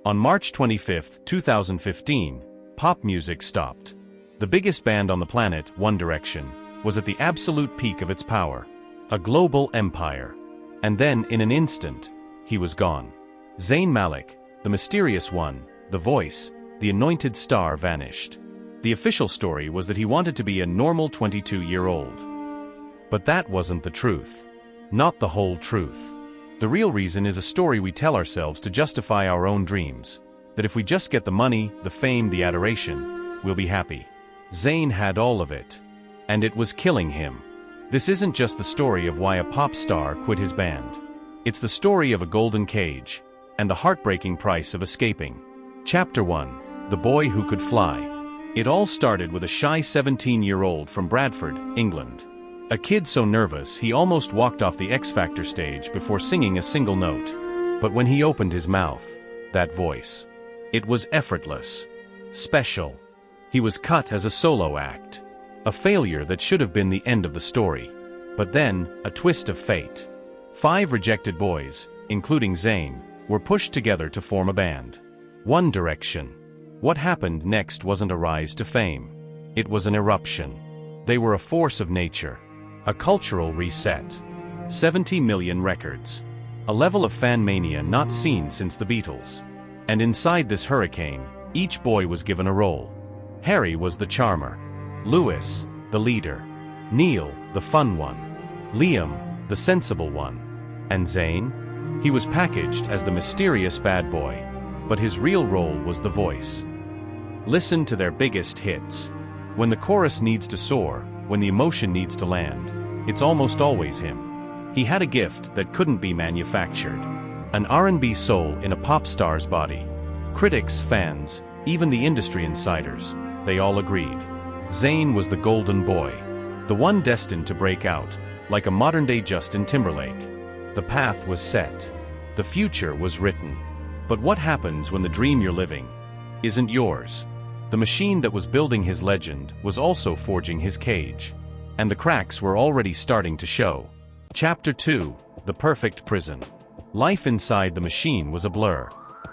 On March 25, 2015, pop music stopped. The biggest band on the planet, One Direction, was at the absolute peak of its power. A global empire. And then, in an instant, he was gone. Zayn Malik, the mysterious one, the voice, the anointed star, vanished. The official story was that he wanted to be a normal 22-year-old. But that wasn't the truth. Not the whole truth. The real reason is a story we tell ourselves to justify our own dreams. That if we just get the money, the fame, the adoration, we'll be happy. Zayn had all of it. And it was killing him. This isn't just the story of why a pop star quit his band. It's the story of a golden cage, and the heartbreaking price of escaping. Chapter 1. The Boy Who Could Fly. It all started with a shy 17-year-old from Bradford, England. A kid so nervous he almost walked off the X Factor stage before singing a single note. But when he opened his mouth, that voice. It was effortless. Special. He was cut as a solo act. A failure that should have been the end of the story. But then, a twist of fate. 5 rejected boys, including Zayn, were pushed together to form a band. One Direction. What happened next wasn't a rise to fame. It was an eruption. They were a force of nature. A cultural reset. 70 million records. A level of fan mania not seen since the Beatles. And inside this hurricane, each boy was given a role. Harry was the charmer. Lewis, the leader. Neil, the fun one. Liam, the sensible one. And Zayn? He was packaged as the mysterious bad boy, but his real role was the voice. Listen to their biggest hits. When the chorus needs to soar, when the emotion needs to land, it's almost always him. He had a gift that couldn't be manufactured. An R&B soul in a pop star's body. Critics, fans, even the industry insiders, they all agreed. Zayn was the golden boy. The one destined to break out, like a modern-day Justin Timberlake. The path was set. The future was written. But what happens when the dream you're living isn't yours? The machine that was building his legend was also forging his cage. And the cracks were already starting to show. Chapter 2. The Perfect Prison. Life inside the machine was a blur.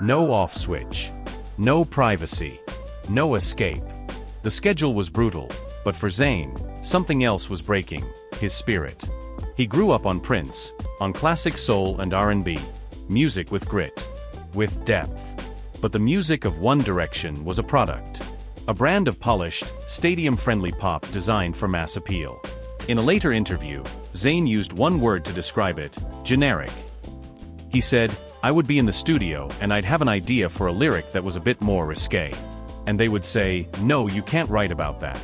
No off switch. No privacy. No escape. The schedule was brutal, but for Zayn, something else was breaking, his spirit. He grew up on Prince, on classic soul and R&B, music with grit, with depth. But the music of One Direction was a product. A brand of polished, stadium-friendly pop designed for mass appeal. In a later interview, Zayn used one word to describe it: generic. He said, "I would be in the studio and I'd have an idea for a lyric that was a bit more risque. And they would say, no, you can't write about that."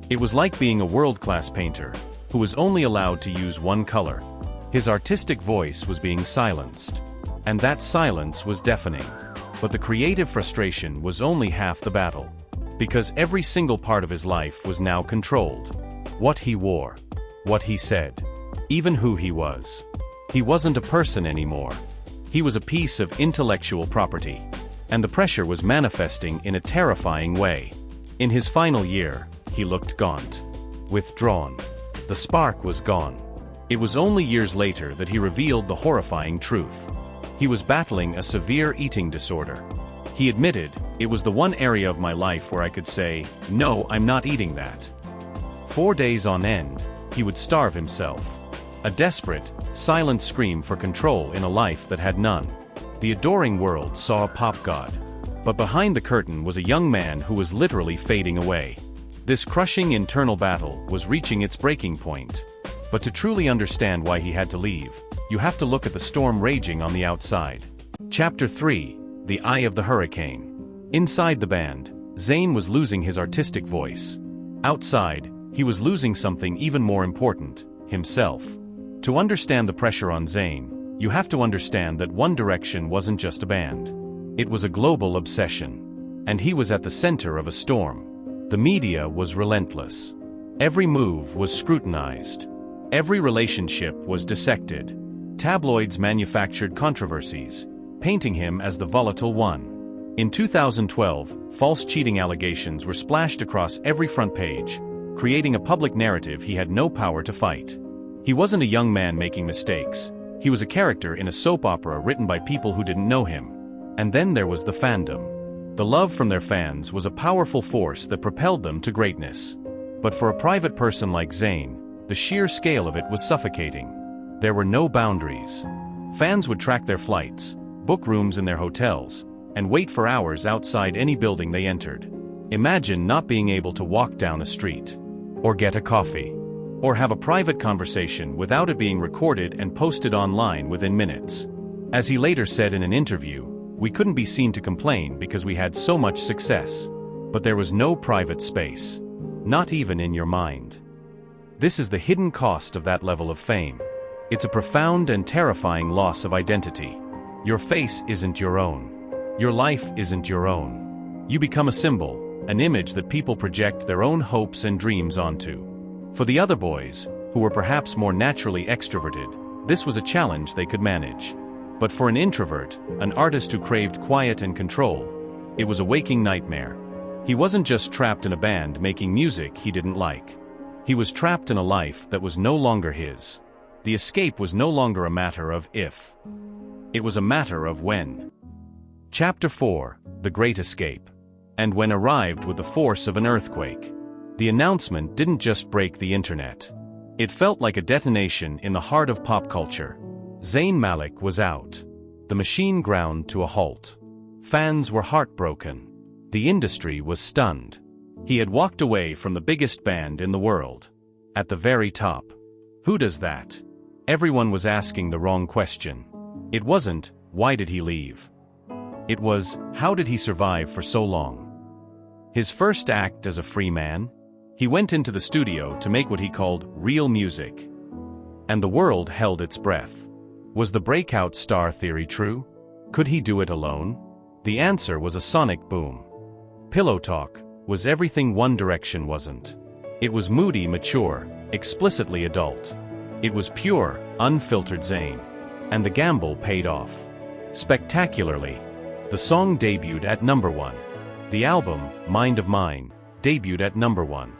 It was like being a world-class painter, who was only allowed to use one color. His artistic voice was being silenced. And that silence was deafening. But the creative frustration was only half the battle. Because every single part of his life was now controlled. What he wore. What he said. Even who he was. He wasn't a person anymore. He was a piece of intellectual property. And the pressure was manifesting in a terrifying way. In his final year, he looked gaunt. Withdrawn. The spark was gone. It was only years later that he revealed the horrifying truth. He was battling a severe eating disorder. He admitted, "It was the one area of my life where I could say, no, I'm not eating that." 4 days on end, he would starve himself. A desperate, silent scream for control in a life that had none. The adoring world saw a pop god. But behind the curtain was a young man who was literally fading away. This crushing internal battle was reaching its breaking point. But to truly understand why he had to leave, you have to look at the storm raging on the outside. Chapter 3. The Eye of the Hurricane. Inside the band, Zayn was losing his artistic voice. Outside, he was losing something even more important: himself. To understand the pressure on Zayn, you have to understand that One Direction wasn't just a band. It was a global obsession. And he was at the center of a storm. The media was relentless. Every move was scrutinized. Every relationship was dissected. Tabloids manufactured controversies, painting him as the volatile one. In 2012, false cheating allegations were splashed across every front page, creating a public narrative he had no power to fight. He wasn't a young man making mistakes. He was a character in a soap opera written by people who didn't know him. And then there was the fandom. The love from their fans was a powerful force that propelled them to greatness. But for a private person like Zayn, the sheer scale of it was suffocating. There were no boundaries. Fans would track their flights, book rooms in their hotels, and wait for hours outside any building they entered. Imagine not being able to walk down a street, or get a coffee, or have a private conversation without it being recorded and posted online within minutes. As he later said in an interview, "We couldn't be seen to complain because we had so much success. But there was no private space. Not even in your mind." This is the hidden cost of that level of fame. It's a profound and terrifying loss of identity. Your face isn't your own. Your life isn't your own. You become a symbol, an image that people project their own hopes and dreams onto. For the other boys, who were perhaps more naturally extroverted, this was a challenge they could manage. But for an introvert, an artist who craved quiet and control, it was a waking nightmare. He wasn't just trapped in a band making music he didn't like. He was trapped in a life that was no longer his. The escape was no longer a matter of if. It was a matter of when. Chapter 4: The Great Escape. And when arrived with the force of an earthquake. The announcement didn't just break the internet. It felt like a detonation in the heart of pop culture. Zayn Malik was out. The machine ground to a halt. Fans were heartbroken. The industry was stunned. He had walked away from the biggest band in the world. At the very top. Who does that? Everyone was asking the wrong question. It wasn't, why did he leave? It was, how did he survive for so long? His first act as a free man? He went into the studio to make what he called real music. And the world held its breath. Was the breakout star theory true? Could he do it alone? The answer was a sonic boom. Pillow Talk was everything One Direction wasn't. It was moody, mature, explicitly adult. It was pure, unfiltered Zayn. And the gamble paid off. Spectacularly. The song debuted at #1. The album, Mind of Mine, debuted at #1.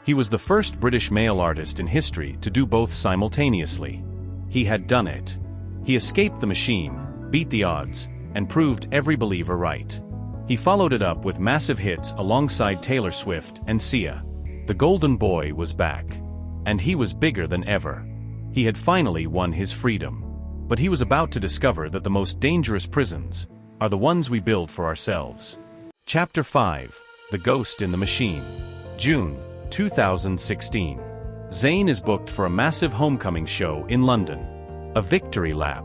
He was the first British male artist in history to do both simultaneously. He had done it. He escaped the machine, beat the odds, and proved every believer right. He followed it up with massive hits alongside Taylor Swift and Sia. The Golden Boy was back. And he was bigger than ever. He had finally won his freedom. But he was about to discover that the most dangerous prisons are the ones we build for ourselves. Chapter 5: The Ghost in the Machine. June 2016. Zayn is booked for a massive homecoming show in London. A victory lap.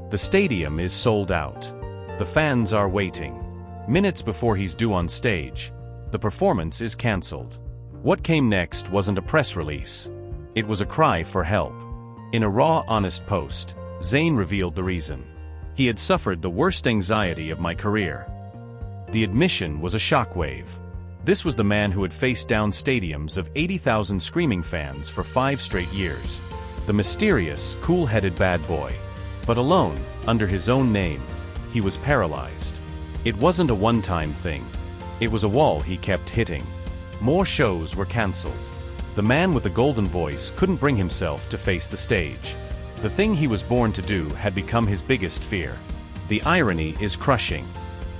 The stadium is sold out. The fans are waiting. Minutes before he's due on stage, the performance is cancelled. What came next wasn't a press release. It was a cry for help. In a raw, honest post, Zayn revealed the reason. He had suffered the worst anxiety of my career. The admission was a shockwave. This was the man who had faced down stadiums of 80,000 screaming fans for 5 straight years. The mysterious, cool-headed bad boy. But alone, under his own name, he was paralyzed. It wasn't a one-time thing. It was a wall he kept hitting. More shows were cancelled. The man with the golden voice couldn't bring himself to face the stage. The thing he was born to do had become his biggest fear. The irony is crushing.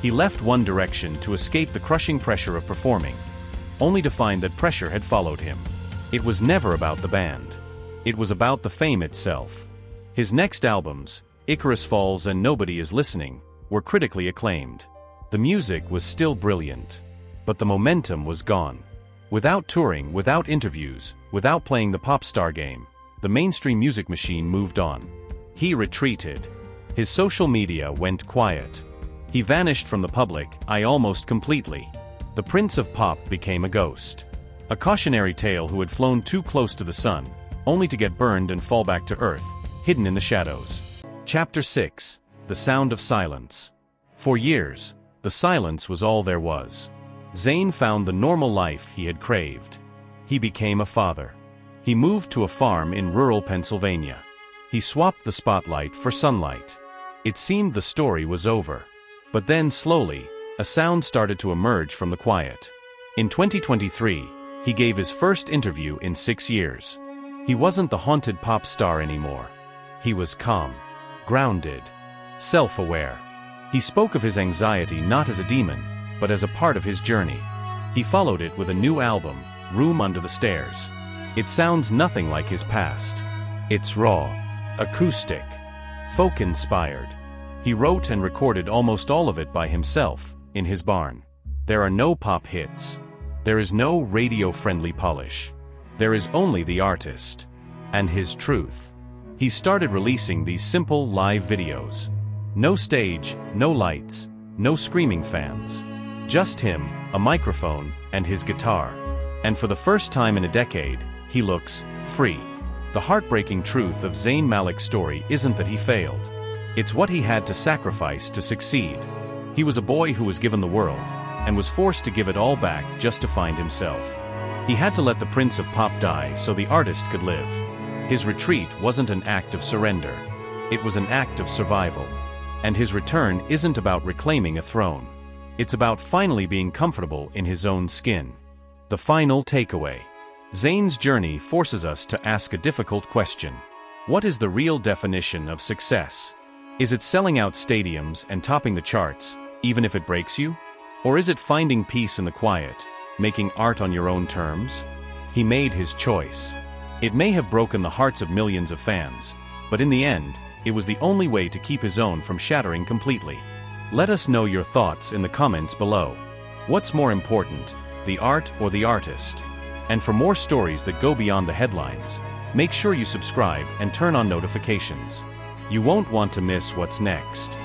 He left One Direction to escape the crushing pressure of performing, only to find that pressure had followed him. It was never about the band. It was about the fame itself. His next albums, Icarus Falls and Nobody Is Listening, were critically acclaimed. The music was still brilliant, but the momentum was gone. Without touring, without interviews, without playing the pop star game, the mainstream music machine moved on. He retreated. His social media went quiet. He vanished from the public eye almost completely. The Prince of Pop became a ghost. A cautionary tale who had flown too close to the sun, only to get burned and fall back to earth, hidden in the shadows. Chapter 6: The Sound of Silence. For years, the silence was all there was. Zayn found the normal life he had craved. He became a father. He moved to a farm in rural Pennsylvania. He swapped the spotlight for sunlight. It seemed the story was over. But then, slowly, a sound started to emerge from the quiet. In 2023, he gave his first interview in 6 years. He wasn't the haunted pop star anymore. He was calm, grounded, self-aware. He spoke of his anxiety not as a demon, but as a part of his journey. He followed it with a new album, Room Under the Stairs. It sounds nothing like his past. It's raw, acoustic, folk-inspired. He wrote and recorded almost all of it by himself, in his barn. There are no pop hits. There is no radio-friendly polish. There is only the artist. And his truth. He started releasing these simple live videos. No stage, no lights, no screaming fans. Just him, a microphone, and his guitar. And for the first time in a decade, he looks free. The heartbreaking truth of Zayn Malik's story isn't that he failed. It's what he had to sacrifice to succeed. He was a boy who was given the world, and was forced to give it all back just to find himself. He had to let the Prince of Pop die so the artist could live. His retreat wasn't an act of surrender. It was an act of survival. And his return isn't about reclaiming a throne. It's about finally being comfortable in his own skin. The final takeaway. Zayn's journey forces us to ask a difficult question. What is the real definition of success? Is it selling out stadiums and topping the charts, even if it breaks you? Or is it finding peace in the quiet, making art on your own terms? He made his choice. It may have broken the hearts of millions of fans, but in the end, it was the only way to keep his own from shattering completely. Let us know your thoughts in the comments below. What's more important, the art or the artist? And for more stories that go beyond the headlines, make sure you subscribe and turn on notifications. You won't want to miss what's next.